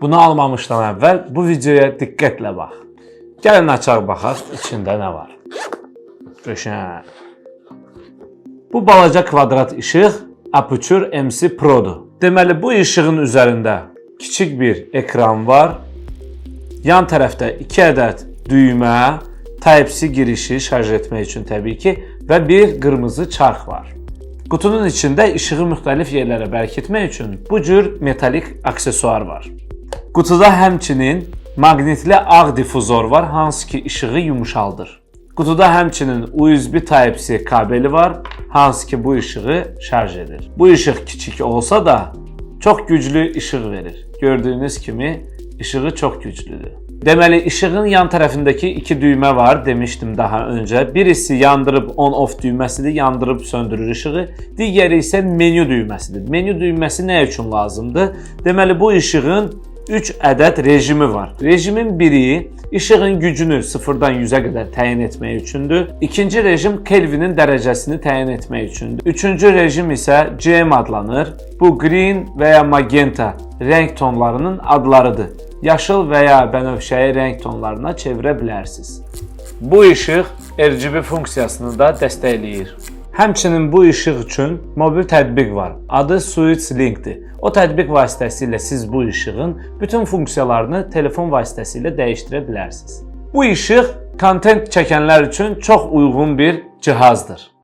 Bunu almamışdan əvvəl bu videoya diqqətlə bax. Gəlin açaq baxaq, içində nə var. Qəşəng. Bu balaca kvadrat işıq Aputure MC Pro'dur. Deməli, bu işığın üzərində kiçik bir ekran var. Yan tərəfdə 2 ədəd düymə, Type-C girişi şarj etmək üçün təbii ki və bir qırmızı çarx var. Qutunun içində işığı müxtəlif yerlərə bərkitmək üçün bu cür metalik aksesuar var. Qutuda həmçinin maqnitli ağ difuzor var, hansı ki işığı yumuşaldır. Qutuda həmçinin USB Type-C kabeli var, hansı ki bu işığı şarj edir. Bu işıq kiçik olsa da çox güclü işıq verir. Gördüyünüz kimi işığı çox güclüdür. Deməli, işığın yan tərəfindəki 2 düymə var, demişdim daha öncə. Birisi yandırıb on-off düyməsidir, yandırıb söndürür işığı. Digəri isə menyu düyməsidir. Menyu düyməsi nə üçün lazımdır? Deməli, bu işığın 3 ədəd rejimi var. Rejimin biri işığın gücünü 0-dan 100-ə qədər təyin etmək üçündür. İkinci rejim Kelvinin dərəcəsini təyin etmək üçündür. Üçüncü rejim isə GM adlanır. Bu green və ya magenta rəng tonlarının adlarıdır. Yaşıl və ya bənövşəyi rəng tonlarına çevirə bilərsiniz. Bu işıq RGB funksiyasını da dəstəkləyir. Həmçinin bu işıq üçün mobil tətbiq var. Adı Switch Link-dir. O tətbiq vasitəsilə siz bu işığın bütün funksiyalarını telefon vasitəsilə dəyişdirə bilərsiniz. Bu işıq kontent çəkənlər üçün çox uyğun bir cihazdır.